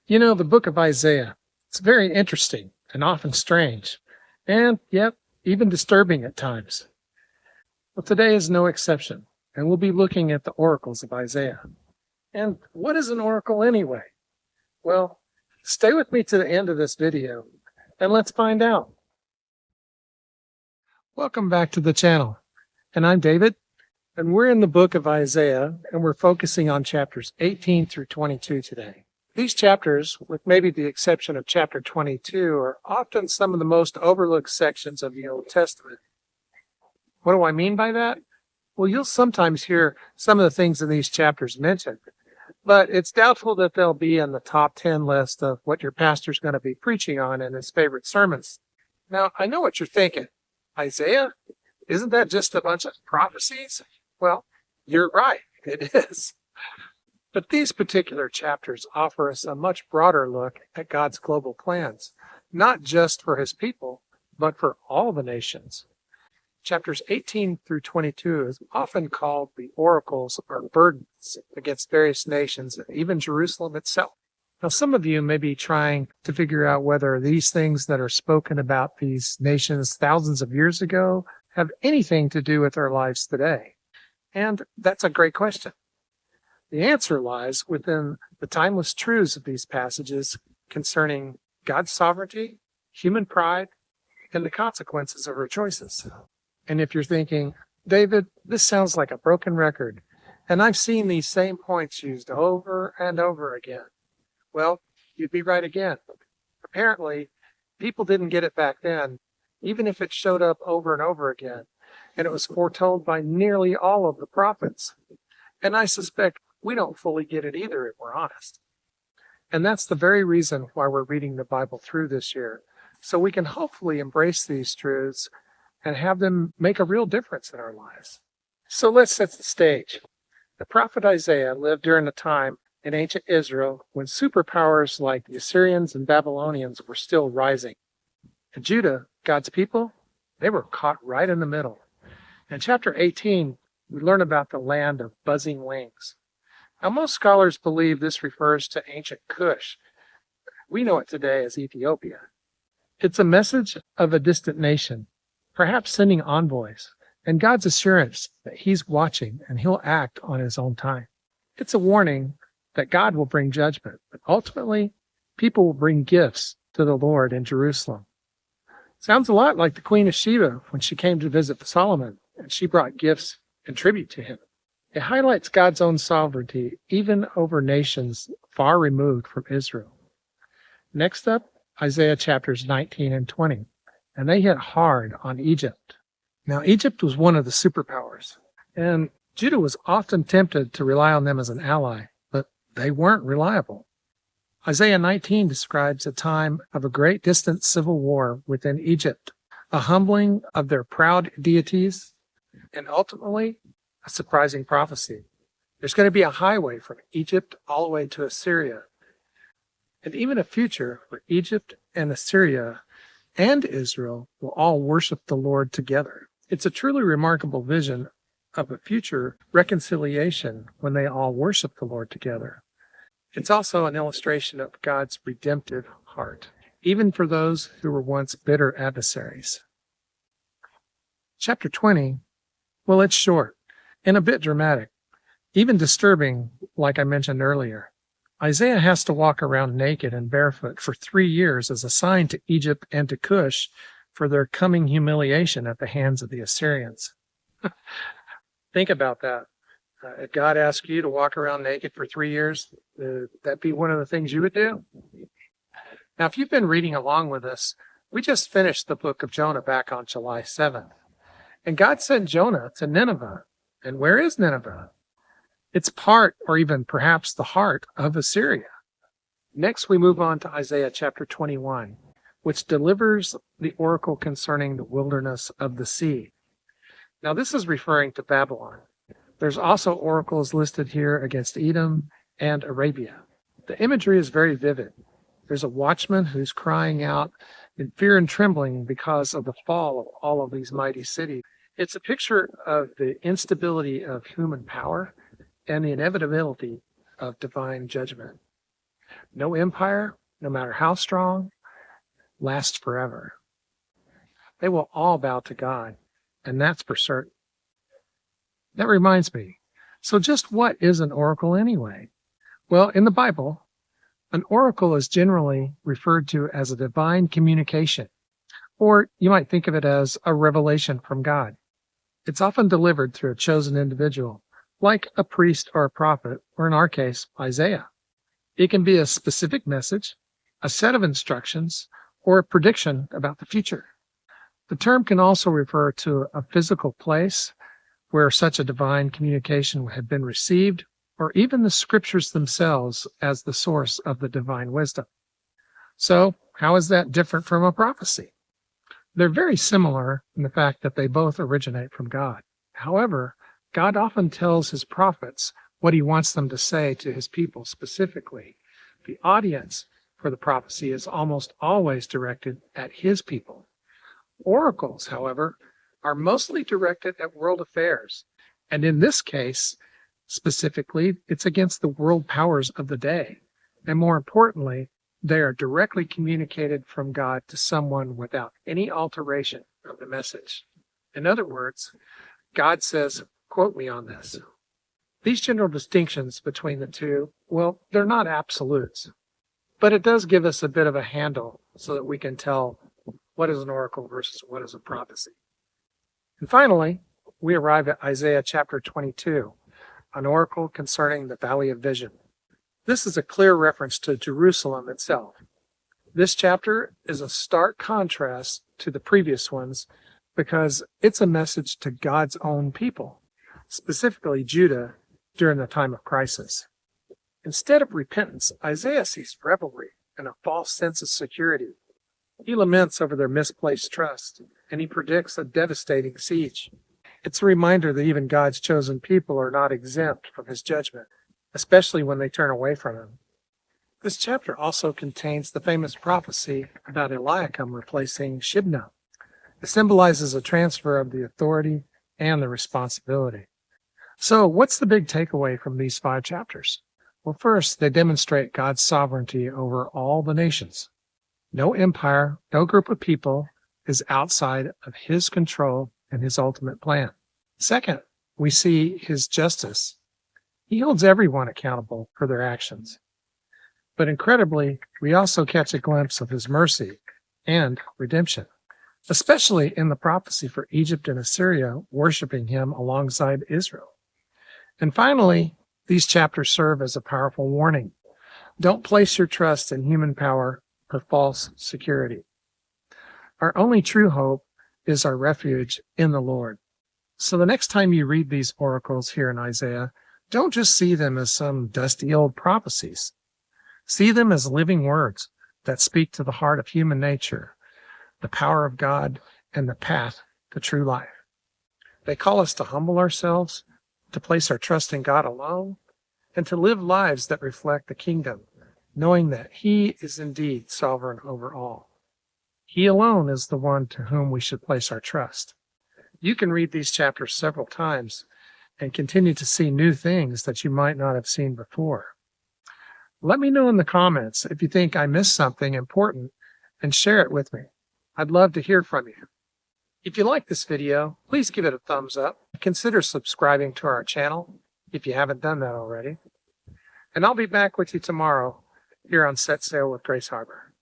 You know, the book of Isaiah, it's very interesting and often strange, and yet even disturbing at times. Well, today is no exception, and we'll be looking at the oracles of Isaiah. And what is an oracle anyway? Well, stay with me to the end of this video, and let's find out. Welcome back to the channel, and I'm David, and we're in the book of Isaiah, and we're focusing on chapters 18 through 22 today. These chapters, with maybe the exception of chapter 22, are often some of the most overlooked sections of the Old Testament. What do I mean by that? Well, you'll sometimes hear some of the things in these chapters mentioned, but it's doubtful that they'll be in the top 10 list of what your pastor's going to be preaching on in his favorite sermons. Now, I know what you're thinking. Isaiah? Isn't that just a bunch of prophecies? Well, you're right, it is. But these particular chapters offer us a much broader look at God's global plans, not just for his people, but for all the nations. Chapters 18 through 22 is often called the oracles or burdens against various nations, and even Jerusalem itself. Now, some of you may be trying to figure out whether these things that are spoken about these nations thousands of years ago have anything to do with our lives today. And that's a great question. The answer lies within the timeless truths of these passages concerning God's sovereignty, human pride, and the consequences of our choices. And if you're thinking, David, this sounds like a broken record, and I've seen these same points used over and over again. Well, you'd be right again. Apparently, people didn't get it back then, even if it showed up over and over again, and it was foretold by nearly all of the prophets. And I suspect we don't fully get it either, if we're honest. And that's the very reason why we're reading the Bible through this year, so we can hopefully embrace these truths and have them make a real difference in our lives. So let's set the stage. The prophet Isaiah lived during a time in ancient Israel when superpowers like the Assyrians and Babylonians were still rising. And Judah, God's people, they were caught right in the middle. In chapter 18, we learn about the land of buzzing wings. Now, most scholars believe this refers to ancient Cush. We know it today as Ethiopia. It's a message of a distant nation, perhaps sending envoys, and God's assurance that he's watching and he'll act on his own time. It's a warning that God will bring judgment, but ultimately, people will bring gifts to the Lord in Jerusalem. Sounds a lot like the Queen of Sheba when she came to visit Solomon, and she brought gifts in tribute to him. It highlights God's own sovereignty, even over nations far removed from Israel. Next up, Isaiah chapters 19 and 20. And they hit hard on Egypt. Now, Egypt was one of the superpowers, and Judah was often tempted to rely on them as an ally, but they weren't reliable. Isaiah 19 describes a time of a great distant civil war within Egypt, a humbling of their proud deities, and ultimately, a surprising prophecy. There's going to be a highway from Egypt all the way to Assyria, and even a future where Egypt and Assyria and Israel will all worship the Lord together. It's a truly remarkable vision of a future reconciliation when they all worship the Lord together. It's also an illustration of God's redemptive heart, even for those who were once bitter adversaries. Chapter 20, well, it's short and a bit dramatic, even disturbing, like I mentioned earlier. Isaiah has to walk around naked and barefoot for 3 years as a sign to Egypt and to Cush for their coming humiliation at the hands of the Assyrians. Think about that. If God asked you to walk around naked for 3 years, that'd be one of the things you would do? Now, if you've been reading along with us, we just finished the book of Jonah back on July 7th. And God sent Jonah to Nineveh. And where is Nineveh? It's part, or even perhaps the heart, of Assyria. Next, we move on to Isaiah chapter 21, which delivers the oracle concerning the wilderness of the sea. Now, this is referring to Babylon. There's also oracles listed here against Edom and Arabia. The imagery is very vivid. There's a watchman who's crying out in fear and trembling because of the fall of all of these mighty cities. It's a picture of the instability of human power and the inevitability of divine judgment. No empire, no matter how strong, lasts forever. They will all bow to God, and that's for certain. That reminds me. So just what is an oracle anyway? Well, in the Bible, an oracle is generally referred to as a divine communication, or you might think of it as a revelation from God. It's often delivered through a chosen individual, like a priest or a prophet, or in our case, Isaiah. It can be a specific message, a set of instructions, or a prediction about the future. The term can also refer to a physical place where such a divine communication had been received, or even the scriptures themselves as the source of the divine wisdom. So, how is that different from a prophecy? They're very similar in the fact that they both originate from God. However, God often tells his prophets what he wants them to say to his people specifically. The audience for the prophecy is almost always directed at his people. Oracles, however, are mostly directed at world affairs. And in this case, specifically, it's against the world powers of the day. And more importantly, they are directly communicated from God to someone without any alteration of the message. In other words, God says, quote me on this. These general distinctions between the two, well, they're not absolutes, but it does give us a bit of a handle so that we can tell what is an oracle versus what is a prophecy. And finally, we arrive at Isaiah chapter 22, an oracle concerning the Valley of Vision. This is a clear reference to Jerusalem itself. This chapter is a stark contrast to the previous ones because it's a message to God's own people, specifically Judah, during the time of crisis. Instead of repentance, Isaiah sees revelry and a false sense of security. He laments over their misplaced trust, and he predicts a devastating siege. It's a reminder that even God's chosen people are not exempt from his judgment, especially when they turn away from him. This chapter also contains the famous prophecy about Eliakim replacing Shibna. It symbolizes a transfer of the authority and the responsibility. So, what's the big takeaway from these 5 chapters? Well, first, they demonstrate God's sovereignty over all the nations. No empire, no group of people is outside of his control and his ultimate plan. Second, we see his justice. He holds everyone accountable for their actions. But incredibly, we also catch a glimpse of his mercy and redemption, especially in the prophecy for Egypt and Assyria worshiping him alongside Israel. And finally, these chapters serve as a powerful warning. Don't place your trust in human power or false security. Our only true hope is our refuge in the Lord. So the next time you read these oracles here in Isaiah, don't just see them as some dusty old prophecies. See them as living words that speak to the heart of human nature, the power of God, and the path to true life. They call us to humble ourselves, to place our trust in God alone, and to live lives that reflect the kingdom, knowing that he is indeed sovereign over all. He alone is the one to whom we should place our trust. You can read these chapters several times and continue to see new things that you might not have seen before. Let me know in the comments if you think I missed something important and share it with me. I'd love to hear from you. If you like this video, please give it a thumbs up. Consider subscribing to our channel if you haven't done that already. And I'll be back with you tomorrow here on Set Sail with Grace Harbor.